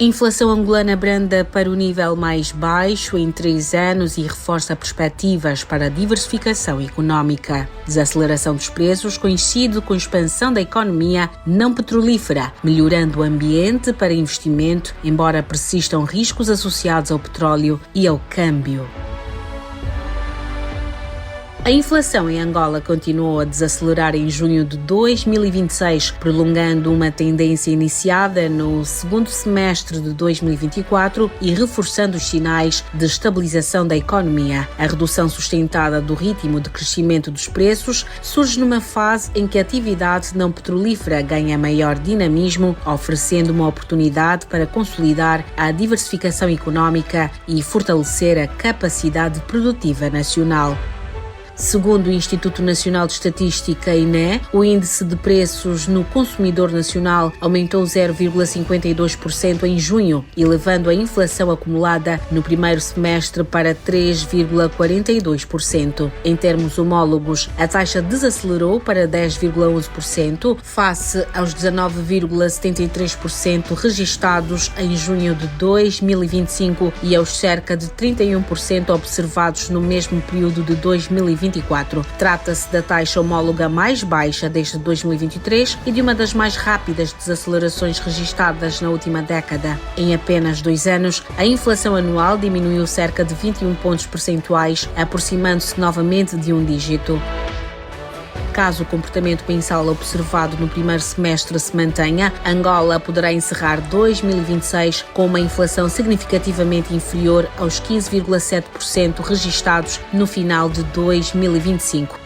A inflação angolana branda para o nível mais baixo em 3 anos e reforça perspectivas para a diversificação económica. Desaceleração dos preços coincide com a expansão da economia não petrolífera, melhorando o ambiente para investimento, embora persistam riscos associados ao petróleo e ao câmbio. A inflação em Angola continuou a desacelerar em junho de 2026, prolongando uma tendência iniciada no segundo semestre de 2024 e reforçando os sinais de estabilização da economia. A redução sustentada do ritmo de crescimento dos preços surge numa fase em que a atividade não petrolífera ganha maior dinamismo, oferecendo uma oportunidade para consolidar a diversificação económica e fortalecer a capacidade produtiva nacional. Segundo o Instituto Nacional de Estatística, INE, o índice de preços no consumidor nacional aumentou 0,52% em junho, elevando a inflação acumulada no primeiro semestre para 3,42%. Em termos homólogos, a taxa desacelerou para 10,11%, face aos 19,73% registados em junho de 2025 e aos cerca de 31% observados no mesmo período de 2024. Trata-se da taxa homóloga mais baixa desde 2023 e de uma das mais rápidas desacelerações registadas na última década. Em apenas 2 anos, a inflação anual diminuiu cerca de 21 pontos percentuais, aproximando-se novamente de um dígito. Caso o comportamento mensal observado no primeiro semestre se mantenha, Angola poderá encerrar 2026 com uma inflação significativamente inferior aos 15,7% registados no final de 2025.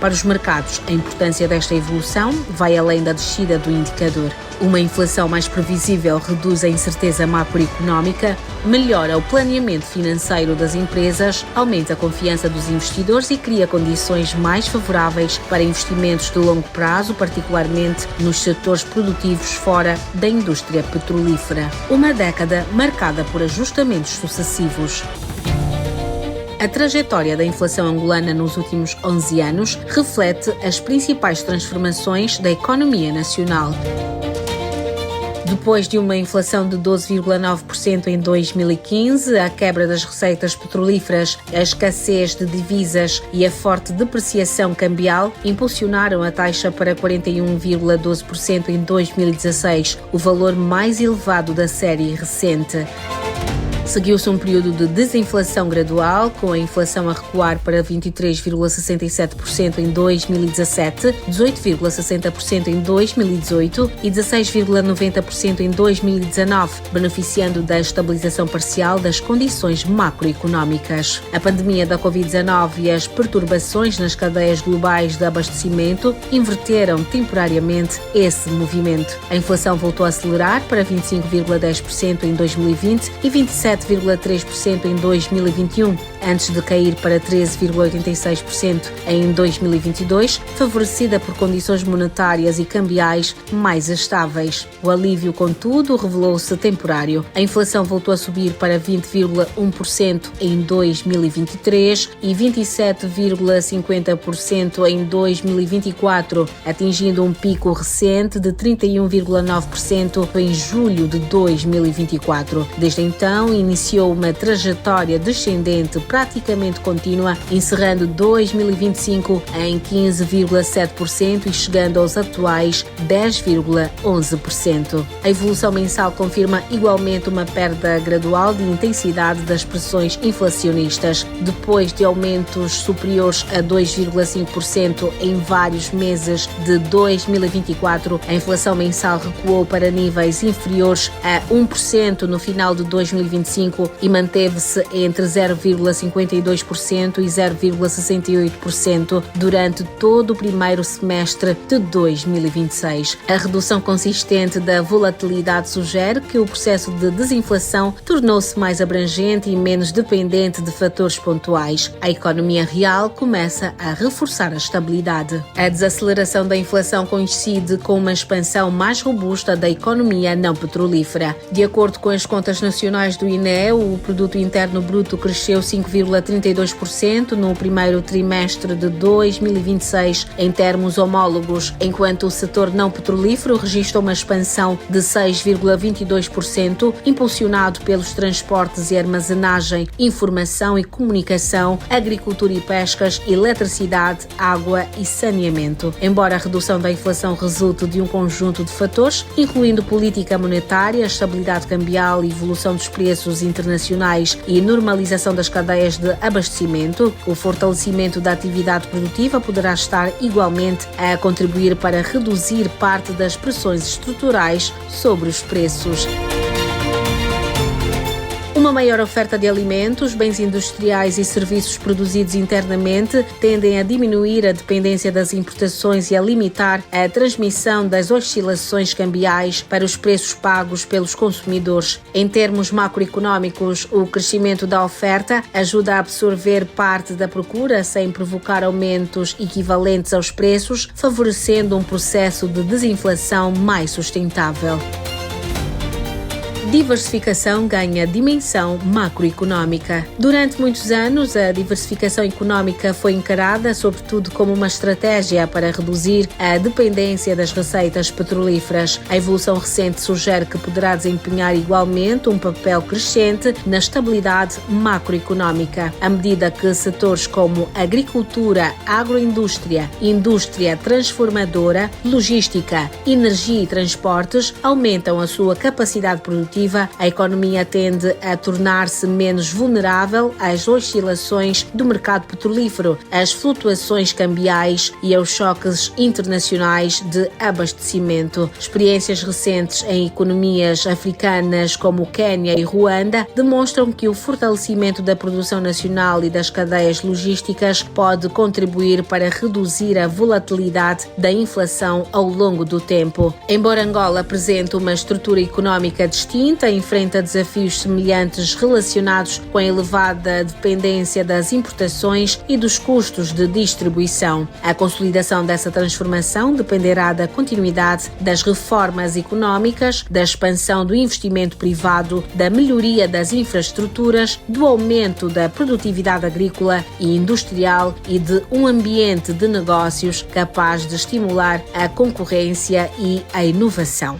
Para os mercados, a importância desta evolução vai além da descida do indicador. Uma inflação mais previsível reduz a incerteza macroeconómica, melhora o planeamento financeiro das empresas, aumenta a confiança dos investidores e cria condições mais favoráveis para investimentos de longo prazo, particularmente nos setores produtivos fora da indústria petrolífera. Uma década marcada por ajustamentos sucessivos. A trajetória da inflação angolana nos últimos 11 anos reflete as principais transformações da economia nacional. Depois de uma inflação de 12,9% em 2015, a quebra das receitas petrolíferas, a escassez de divisas e a forte depreciação cambial impulsionaram a taxa para 41,12% em 2016, o valor mais elevado da série recente. Seguiu-se um período de desinflação gradual, com a inflação a recuar para 23,67% em 2017, 18,60% em 2018 e 16,90% em 2019, beneficiando da estabilização parcial das condições macroeconómicas. A pandemia da Covid-19 e as perturbações nas cadeias globais de abastecimento inverteram temporariamente esse movimento. A inflação voltou a acelerar para 25,10% em 2020 e 27,3% em 2021, antes de cair para 13,86% em 2022, favorecida por condições monetárias e cambiais mais estáveis. O alívio, contudo, revelou-se temporário. A inflação voltou a subir para 20,1% em 2023 e 27,50% em 2024, atingindo um pico recente de 31,9% em julho de 2024. Desde então, iniciou uma trajetória descendente praticamente contínua, encerrando 2025 em 15,7% e chegando aos atuais 10,11%. A evolução mensal confirma igualmente uma perda gradual de intensidade das pressões inflacionistas. Depois de aumentos superiores a 2,5% em vários meses de 2024, a inflação mensal recuou para níveis inferiores a 1% no final de 2025 e manteve-se entre 0,52% e 0,68% durante todo o primeiro semestre de 2026. A redução consistente da volatilidade sugere que o processo de desinflação tornou-se mais abrangente e menos dependente de fatores pontuais. A economia real começa a reforçar a estabilidade. A desaceleração da inflação coincide com uma expansão mais robusta da economia não petrolífera. De acordo com as contas nacionais do INE, o produto interno bruto cresceu 5,5% 5,32% no primeiro trimestre de 2026 em termos homólogos, enquanto o setor não petrolífero registra uma expansão de 6,22%, impulsionado pelos transportes e armazenagem, informação e comunicação, agricultura e pescas, eletricidade, água e saneamento. Embora a redução da inflação resulte de um conjunto de fatores, incluindo política monetária, estabilidade cambial, evolução dos preços internacionais e normalização das cadeias de abastecimento, o fortalecimento da atividade produtiva poderá estar igualmente a contribuir para reduzir parte das pressões estruturais sobre os preços. Uma maior oferta de alimentos, bens industriais e serviços produzidos internamente tendem a diminuir a dependência das importações e a limitar a transmissão das oscilações cambiais para os preços pagos pelos consumidores. Em termos macroeconómicos, o crescimento da oferta ajuda a absorver parte da procura sem provocar aumentos equivalentes aos preços, favorecendo um processo de desinflação mais sustentável. Diversificação ganha dimensão macroeconómica. Durante muitos anos, a diversificação económica foi encarada, sobretudo, como uma estratégia para reduzir a dependência das receitas petrolíferas. A evolução recente sugere que poderá desempenhar igualmente um papel crescente na estabilidade macroeconómica, à medida que setores como agricultura, agroindústria, indústria transformadora, logística, energia e transportes aumentam a sua capacidade produtiva. A economia tende a tornar-se menos vulnerável às oscilações do mercado petrolífero, às flutuações cambiais e aos choques internacionais de abastecimento. Experiências recentes em economias africanas como Quênia e Ruanda demonstram que o fortalecimento da produção nacional e das cadeias logísticas pode contribuir para reduzir a volatilidade da inflação ao longo do tempo. Embora Angola apresente uma estrutura económica distinta, enfrenta desafios semelhantes relacionados com a elevada dependência das importações e dos custos de distribuição. A consolidação dessa transformação dependerá da continuidade das reformas económicas, da expansão do investimento privado, da melhoria das infraestruturas, do aumento da produtividade agrícola e industrial e de um ambiente de negócios capaz de estimular a concorrência e a inovação.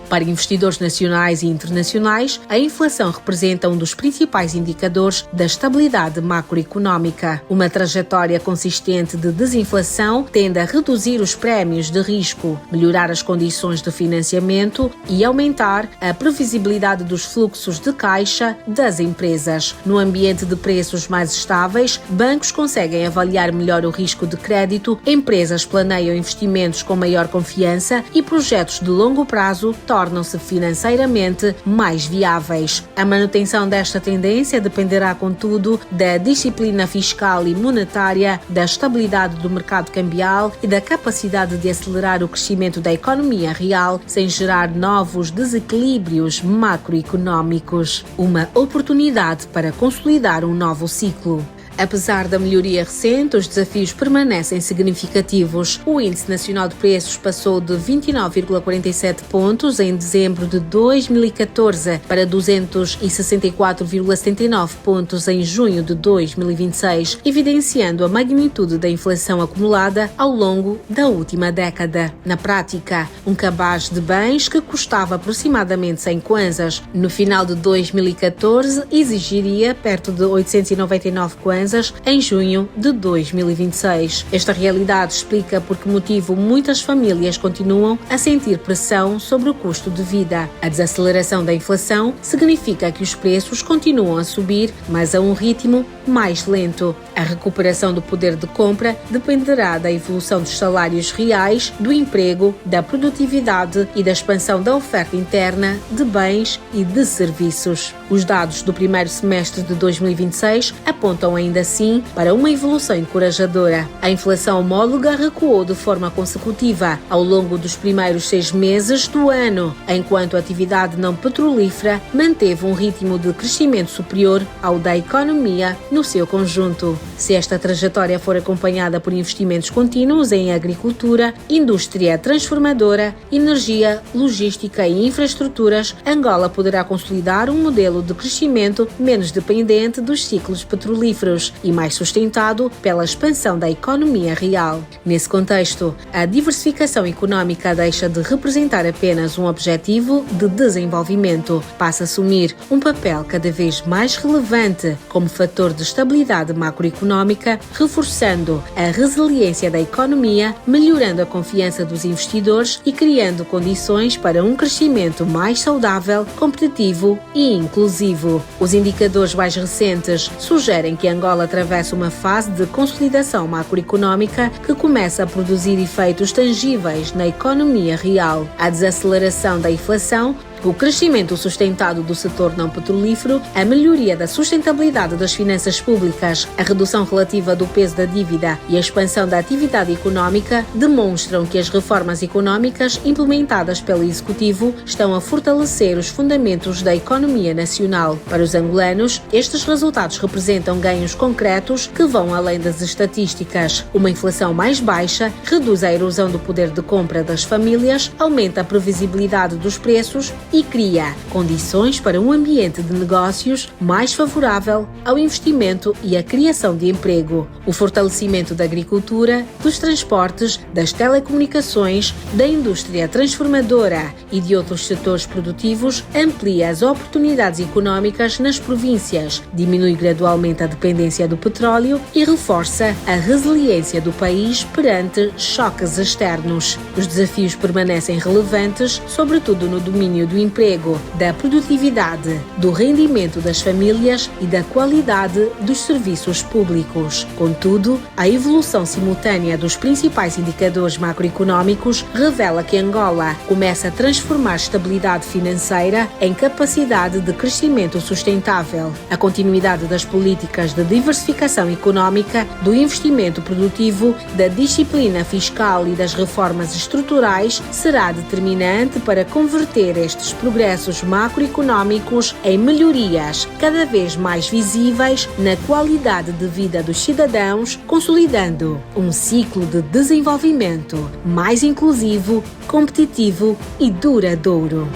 Para investidores nacionais e internacionais, a inflação representa um dos principais indicadores da estabilidade macroeconómica. Uma trajetória consistente de desinflação tende a reduzir os prémios de risco, melhorar as condições de financiamento e aumentar a previsibilidade dos fluxos de caixa das empresas. No ambiente de preços mais estáveis, bancos conseguem avaliar melhor o risco de crédito, empresas planeiam investimentos com maior confiança e projetos de longo prazo tornam-se financeiramente mais viáveis. A manutenção desta tendência dependerá, contudo, da disciplina fiscal e monetária, da estabilidade do mercado cambial e da capacidade de acelerar o crescimento da economia real sem gerar novos desequilíbrios macroeconómicos. Uma oportunidade para consolidar um novo ciclo. Apesar da melhoria recente, os desafios permanecem significativos. O Índice Nacional de Preços passou de 29,47 pontos em dezembro de 2014 para 264,79 pontos em junho de 2026, evidenciando a magnitude da inflação acumulada ao longo da última década. Na prática, um cabaz de bens que custava aproximadamente 100 kwanzas no final de 2014 exigiria perto de 899 kwanzas em junho de 2026. Esta realidade explica por que motivo muitas famílias continuam a sentir pressão sobre o custo de vida. A desaceleração da inflação significa que os preços continuam a subir, mas a um ritmo mais lento. A recuperação do poder de compra dependerá da evolução dos salários reais, do emprego, da produtividade e da expansão da oferta interna de bens e de serviços. Os dados do primeiro semestre de 2026 apontam ainda ainda assim para uma evolução encorajadora. A inflação homóloga recuou de forma consecutiva ao longo dos primeiros 6 meses do ano, enquanto a atividade não petrolífera manteve um ritmo de crescimento superior ao da economia no seu conjunto. Se esta trajetória for acompanhada por investimentos contínuos em agricultura, indústria transformadora, energia, logística e infraestruturas, Angola poderá consolidar um modelo de crescimento menos dependente dos ciclos petrolíferos e mais sustentado pela expansão da economia real. Nesse contexto, a diversificação económica deixa de representar apenas um objetivo de desenvolvimento, passa a assumir um papel cada vez mais relevante como fator de estabilidade macroeconómica, reforçando a resiliência da economia, melhorando a confiança dos investidores e criando condições para um crescimento mais saudável, competitivo e inclusivo. Os indicadores mais recentes sugerem que Angola atravessa uma fase de consolidação macroeconómica que começa a produzir efeitos tangíveis na economia real. A desaceleração da inflação, o crescimento sustentado do setor não petrolífero, a melhoria da sustentabilidade das finanças públicas, a redução relativa do peso da dívida e a expansão da atividade económica demonstram que as reformas económicas implementadas pelo Executivo estão a fortalecer os fundamentos da economia nacional. Para os angolanos, estes resultados representam ganhos concretos que vão além das estatísticas. Uma inflação mais baixa reduz a erosão do poder de compra das famílias, aumenta a previsibilidade dos preços e cria condições para um ambiente de negócios mais favorável ao investimento e à criação de emprego. O fortalecimento da agricultura, dos transportes, das telecomunicações, da indústria transformadora e de outros setores produtivos amplia as oportunidades económicas nas províncias, diminui gradualmente a dependência do petróleo e reforça a resiliência do país perante choques externos. Os desafios permanecem relevantes, sobretudo no domínio do emprego, da produtividade, do rendimento das famílias e da qualidade dos serviços públicos. Contudo, a evolução simultânea dos principais indicadores macroeconómicos revela que Angola começa a transformar estabilidade financeira em capacidade de crescimento sustentável. A continuidade das políticas de diversificação económica, do investimento produtivo, da disciplina fiscal e das reformas estruturais será determinante para converter estes progressos macroeconómicos em melhorias cada vez mais visíveis na qualidade de vida dos cidadãos, consolidando um ciclo de desenvolvimento mais inclusivo, competitivo e duradouro.